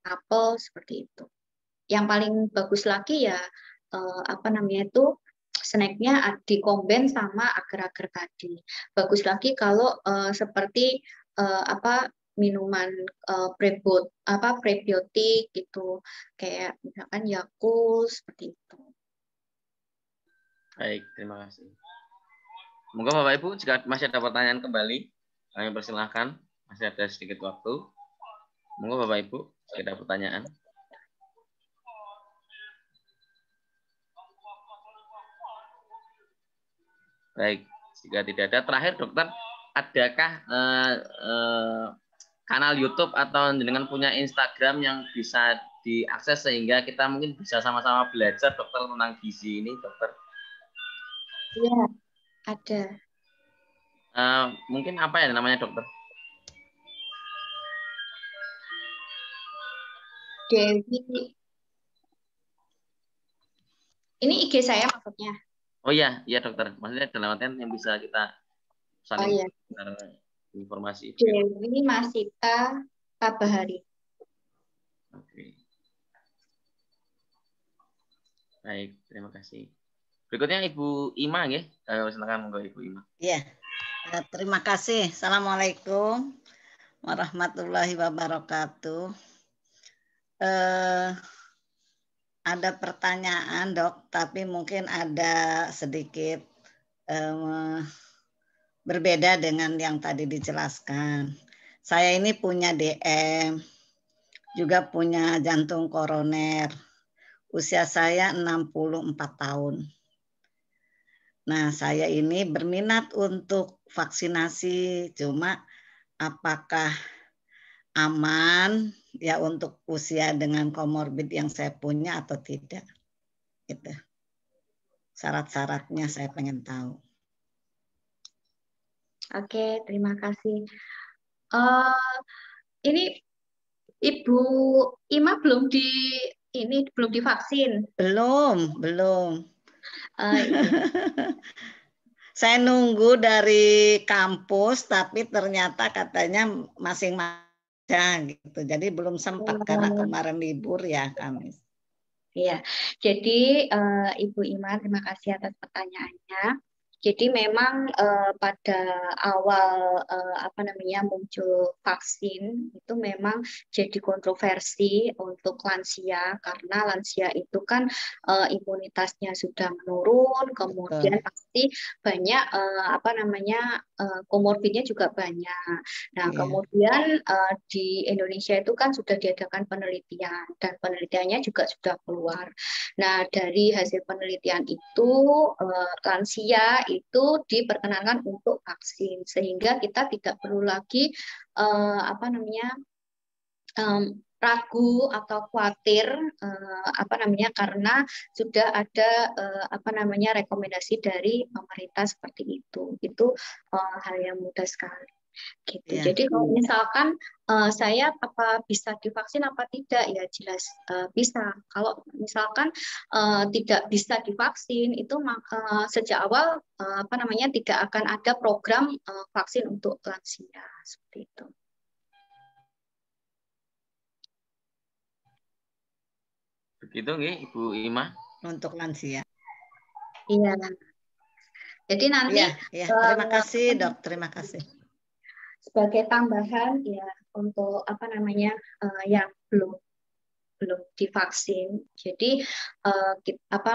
apel, seperti itu. Yang paling bagus lagi ya snacknya dikomben sama agar-agar tadi. Bagus lagi kalau seperti minuman prebiotik gitu, kayak misalkan Yakult, seperti itu. Baik, terima kasih. Semoga Bapak Ibu jika masih ada pertanyaan kembali, kami persilahkan, masih ada sedikit waktu. Semoga Bapak Ibu jika ada pertanyaan. Baik, jika tidak ada, terakhir dokter, adakah kanal YouTube atau dengan punya Instagram yang bisa diakses sehingga kita mungkin bisa sama-sama belajar dokter tentang gizi ini, dokter? Iya, ada. Mungkin apa ya namanya, dokter? Dewi. Ini IG saya maksudnya. Oh iya, iya dokter. Maksudnya dalam artian yang bisa kita saling informasi. Dewi Masita Kabahari. Oke. Baik, terima kasih. Berikutnya Ibu Ima ya. Silakan monggo Ibu Ima. Iya. Terima kasih. Assalamualaikum warahmatullahi wabarakatuh. Ada pertanyaan, Dok, tapi mungkin ada sedikit berbeda dengan yang tadi dijelaskan. Saya ini punya DM, juga punya jantung koroner. Usia saya 64 tahun. Nah, saya ini berminat untuk vaksinasi, cuma apakah aman ya untuk usia dengan komorbid yang saya punya atau tidak? Gitu. Syarat-syaratnya saya pengen tahu. Oke, terima kasih. Ini Ibu Ima belum divaksin? Belum. Saya nunggu dari kampus, tapi ternyata katanya masing-masing gitu. Jadi belum sempat karena kemarin libur ya, Kamis. Iya, jadi Ibu Ima, terima kasih atas pertanyaannya. Jadi memang pada awal muncul vaksin itu memang jadi kontroversi untuk lansia, karena lansia itu kan imunitasnya sudah menurun, kemudian pasti banyak komorbidnya juga banyak. Nah, kemudian di Indonesia itu kan sudah diadakan penelitian dan penelitiannya juga sudah keluar. Nah, dari hasil penelitian itu lansia itu diperkenankan untuk vaksin, sehingga kita tidak perlu lagi ragu atau khawatir karena sudah ada rekomendasi dari pemerintah seperti itu. Itu hal yang mudah sekali. Gitu. Ya. Jadi kalau misalkan saya bisa divaksin apa tidak, ya jelas bisa. Kalau misalkan tidak bisa divaksin, itu sejak awal tidak akan ada program vaksin untuk lansia, seperti itu. Begitu nggih Ibu Ima? Untuk lansia. Iya. Jadi nanti Iya, terima kasih, Dok. Terima kasih. Sebagai tambahan ya untuk apa namanya yang belum divaksin. Jadi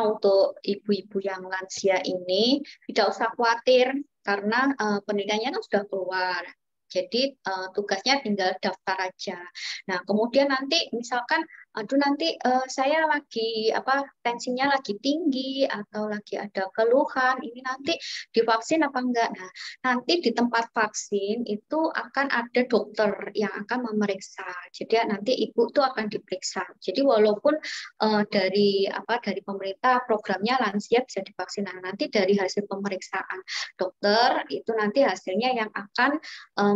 untuk ibu-ibu yang lansia ini tidak usah khawatir karena penelitiannya kan sudah keluar. Jadi tugasnya tinggal daftar aja. Nah, kemudian nanti misalkan aduh nanti saya lagi tensinya lagi tinggi atau lagi ada keluhan, ini nanti divaksin apa enggak? Nah, nanti di tempat vaksin itu akan ada dokter yang akan memeriksa. Jadi nanti ibu itu akan diperiksa. Jadi walaupun dari pemerintah programnya lansia bisa divaksin, nah, nanti dari hasil pemeriksaan dokter itu nanti hasilnya yang akan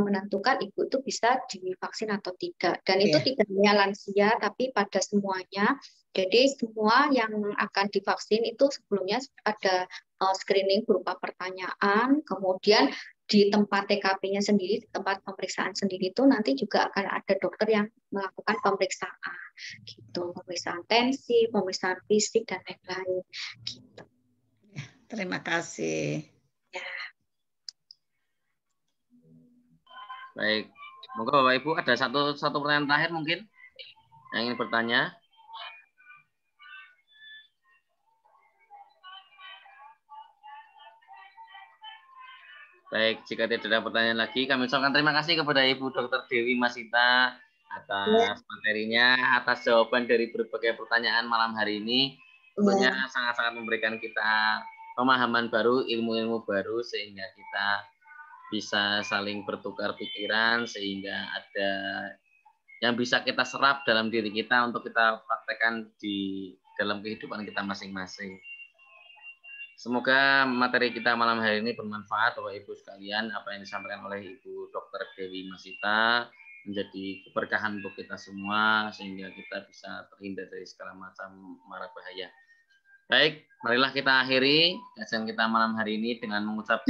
menentukan ibu itu bisa divaksin atau tidak. Dan itu tidak hanya lansia tapi pada semuanya. Jadi semua yang akan divaksin itu sebelumnya ada screening berupa pertanyaan, kemudian di tempat TKP-nya sendiri, di tempat pemeriksaan sendiri itu nanti juga akan ada dokter yang melakukan pemeriksaan, gitu, pemeriksaan tensi, pemeriksaan fisik dan lain-lain, gitu. Terima kasih. Ya. Baik, moga Bapak Ibu ada satu pertanyaan terakhir mungkin yang ingin bertanya. Baik, jika tidak ada pertanyaan lagi, kami ucapkan terima kasih kepada Ibu Dr. Dewi Masita atas materinya, atas jawaban dari berbagai pertanyaan malam hari ini. Tentunya sangat-sangat memberikan kita pemahaman baru, ilmu-ilmu baru, sehingga kita bisa saling bertukar pikiran, sehingga ada yang bisa kita serap dalam diri kita untuk kita praktekkan di dalam kehidupan kita masing-masing. Semoga materi kita malam hari ini bermanfaat Bapak Ibu sekalian. Apa yang disampaikan oleh Ibu Dr. Dewi Masita menjadi keberkahan untuk kita semua sehingga kita bisa terhindar dari segala macam mara bahaya. Baik, marilah kita akhiri kajian kita malam hari ini dengan mengucap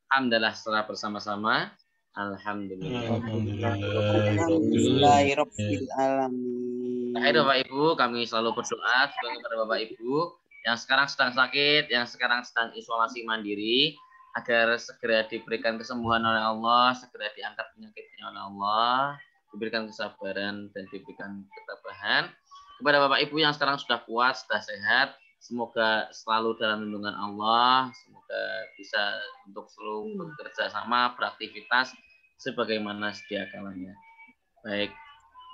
alhamdulillah secara bersama-sama. Alhamdulillah. Alhamdulillahirabbil alamin. Terakhir Bapak Ibu, kami selalu berdoa kepada Bapak Ibu yang sekarang sedang sakit, yang sekarang sedang isolasi mandiri, agar segera diberikan kesembuhan oleh Allah, segera diangkat penyakitnya oleh Allah, diberikan kesabaran dan diberikan ketabahan. Kepada Bapak Ibu yang sekarang sudah kuat, sudah sehat, semoga selalu dalam lindungan Allah, semoga bisa untuk selalu bekerja sama, beraktivitas sebagaimana sedia kalanya. Baik,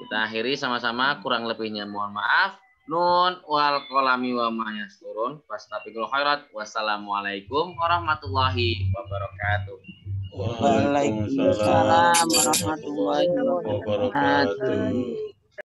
kita akhiri sama-sama, kurang lebihnya mohon maaf. Nun wal kolami wa ma yasturun. Fastabiqul khairat. Wassalamualaikum warahmatullahi wabarakatuh. Waalaikumsalam warahmatullahi wabarakatuh.